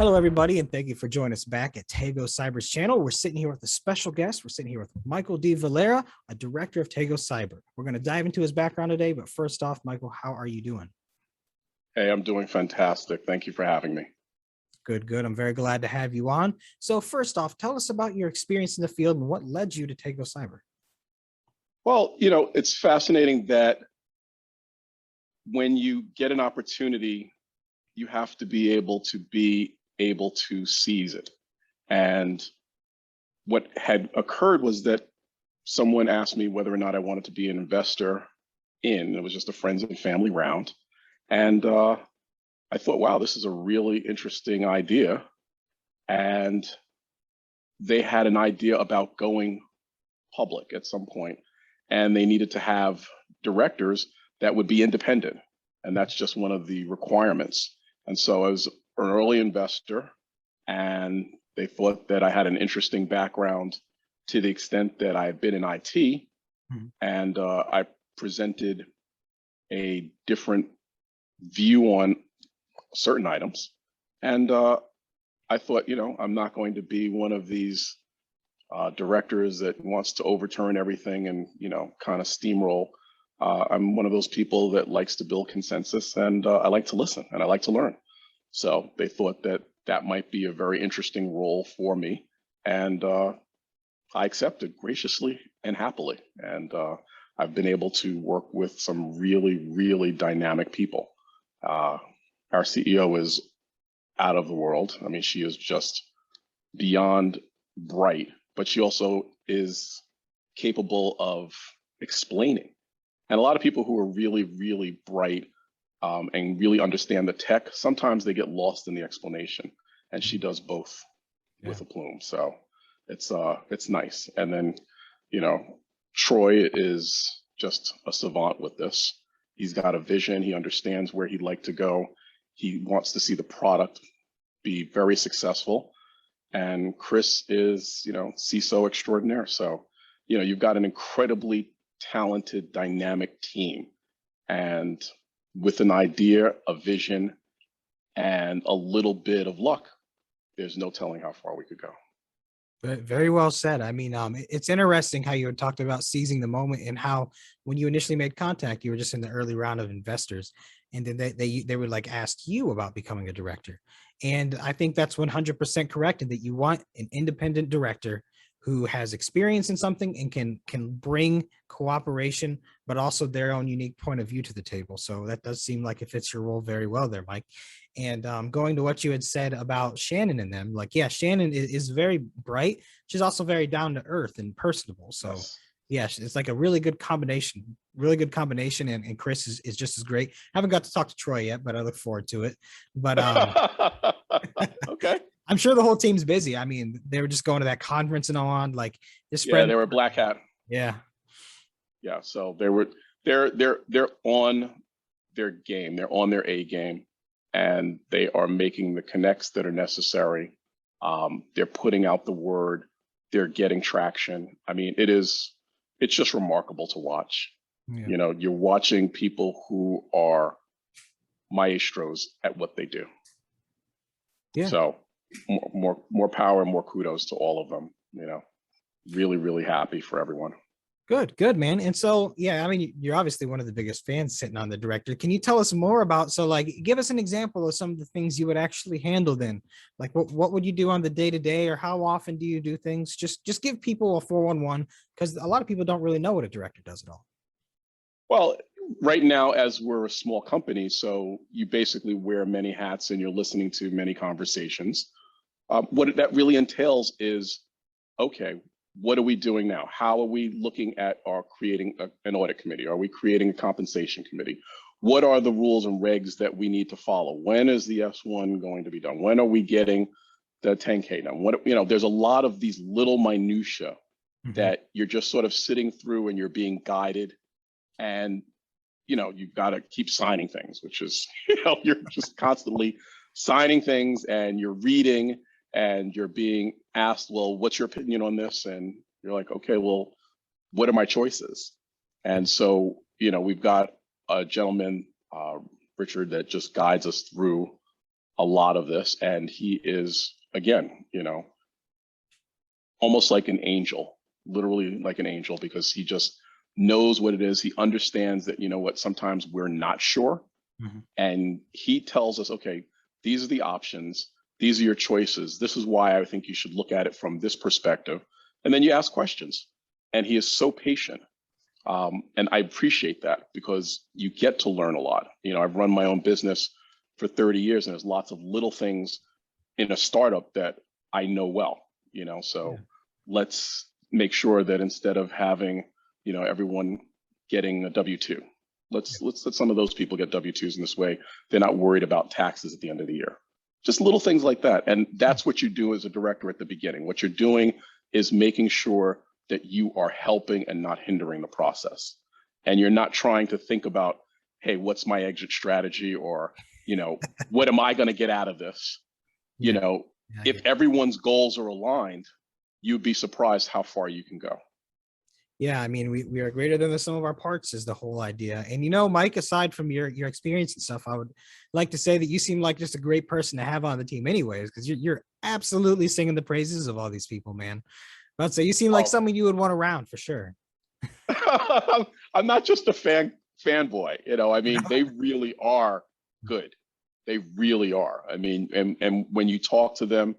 Hello, everybody, and thank you for joining us back at Tego Cyber's channel. We're sitting here with a special guest. We're sitting here with Michael D. Valera, a director of Tego Cyber. We're going to dive into his background today, but first off, Michael, how are you doing? Hey, I'm doing fantastic. Thank you for having me. Good, good. I'm very glad to have you on. So first off, tell us about your experience in the field and what led you to Tego Cyber. Well, it's fascinating that when you get an opportunity, you have to be able to seize it. And what had occurred was that someone asked me whether or not I wanted to be an investor it was just a friends and family round. And I thought, wow, this is a really interesting idea. And they had an idea about going public at some point, and they needed to have directors that would be independent. And that's just one of the requirements. And so I was an early investor, and they thought that I had an interesting background to the extent that I had been in IT. And I presented a different view on certain items. And I thought, I'm not going to be one of these directors that wants to overturn everything and, kind of steamroll. I'm one of those people that likes to build consensus, and I like to listen and I like to learn. So they thought that that might be a very interesting role for me. And I accepted graciously and happily. And I've been able to work with some really, really dynamic people. Our CEO is out of the world. I mean, she is just beyond bright, but she also is capable of explaining. And a lot of people who are really, really bright and really understand the tech, sometimes they get lost in the explanation. And she does both with a plume. So it's nice. And then, Troy is just a savant with this. He's got a vision. He understands where he'd like to go. He wants to see the product be very successful. And Chris is, CISO extraordinaire. So, you've got an incredibly talented, dynamic team. And with an idea, a vision, and a little bit of luck, there's no telling how far we could go. Very well said. I mean, it's interesting how you had talked about seizing the moment and how when you initially made contact, you were just in the early round of investors, and then they would like ask you about becoming a director. And I think that's 100% correct, in that you want an independent director who has experience in something and can bring cooperation, but also their own unique point of view to the table. So that does seem like it fits your role very well there, Mike. And going to what you had said about Shannon and them, like, yeah, Shannon is very bright. She's also very down to earth and personable. So yes, it's like a really good combination, And Chris is just as great. I haven't got to talk to Troy yet, but I look forward to it. But okay. I'm sure the whole team's busy. I mean, they were just going to that conference and on, like this. Yeah, they were black hat. Yeah. Yeah. So they're on their game. They're on their A game, and they are making the connects that are necessary. They're putting out the word. They're getting traction. I mean, it's just remarkable to watch. Yeah. You're watching people who are maestros at what they do. Yeah. So more power and more kudos to all of them. Really, really happy for everyone. Good, man. And so, yeah, I mean, you're obviously one of the biggest fans sitting on the director. Can you tell us more about, so like, give us an example of some of the things you would actually handle then? Like, what would you do on the day-to-day, or how often do you do things? Just give people a 411, because a lot of people don't really know what a director does at all. Well, right now, as we're a small company, so you basically wear many hats and you're listening to many conversations. What that really entails is, okay, what are we doing now? How are we looking at creating an audit committee? Are we creating a compensation committee? What are the rules and regs that we need to follow? When is the S1 going to be done? When are we getting the 10K done? There's a lot of these little minutia that you're just sort of sitting through, and you're being guided, and you've got to keep signing things, which is, you're just constantly signing things, and you're reading, and you're being asked, well, what's your opinion on this? And you're like, okay, well, what are my choices? And so, we've got a gentleman, Richard, that just guides us through a lot of this, and he is, again, almost like an angel, literally like an angel, because he just knows what it is. He understands that, what, sometimes we're not sure. Mhm. And he tells us, okay, these are the options. These are your choices. This is why I think you should look at it from this perspective. And then you ask questions. And he is so patient. And I appreciate that, because you get to learn a lot. I've run my own business for 30 years, and there's lots of little things in a startup that I know well, so let's make sure that instead of having, everyone getting a W-2, let's let some of those people get W-2s in this way. They're not worried about taxes at the end of the year. Just little things like that. And that's what you do as a director at the beginning. What you're doing is making sure that you are helping and not hindering the process. And you're not trying to think about, hey, what's my exit strategy? Or, what am I going to get out of this? Yeah. If everyone's goals are aligned, you'd be surprised how far you can go. Yeah, I mean, we are greater than the sum of our parts is the whole idea. And Mike, aside from your experience and stuff, I would like to say that you seem like just a great person to have on the team, anyways, because you're absolutely singing the praises of all these people, man. But so you seem like someone you would want around for sure. I'm not just a fanboy, I mean, they really are good. They really are. I mean, and when you talk to them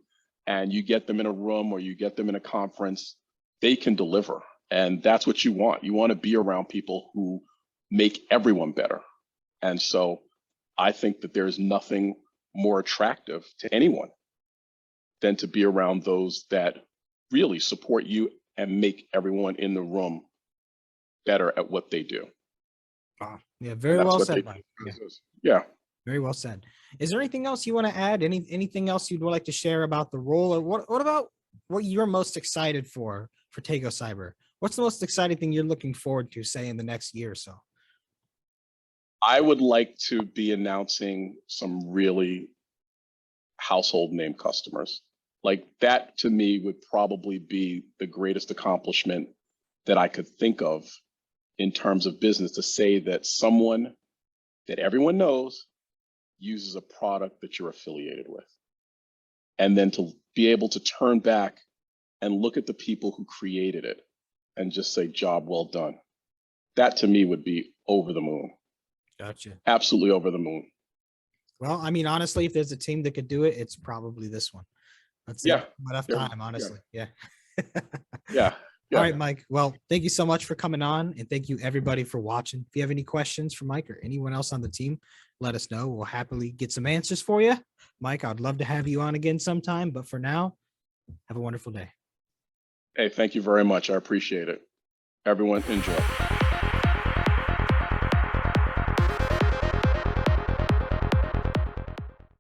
and you get them in a room or you get them in a conference, they can deliver. And that's what you want. You want to be around people who make everyone better. And so I think that there's nothing more attractive to anyone than to be around those that really support you and make everyone in the room better at what they do. Yeah, very well said, Mike. Yeah. Very well said. Is there anything else you want to add? Anything else you'd like to share about the role, or what about what you're most excited for Tego Cyber? What's the most exciting thing you're looking forward to, say, in the next year or so? I would like to be announcing some really household name customers. Like, that to me would probably be the greatest accomplishment that I could think of in terms of business, to say that someone that everyone knows uses a product that you're affiliated with. And then to be able to turn back and look at the people who created it and just say, job well done. That to me would be over the moon. Gotcha. Absolutely over the moon. Well, I mean, honestly, if there's a team that could do it, it's probably this one. That's it. Enough time, honestly. Yeah. Yeah. All right, Mike. Well, thank you so much for coming on, and thank you everybody for watching. If you have any questions for Mike or anyone else on the team, let us know. We'll happily get some answers for you. Mike, I'd love to have you on again sometime, but for now, have a wonderful day. Hey, thank you very much. I appreciate it. Everyone, enjoy.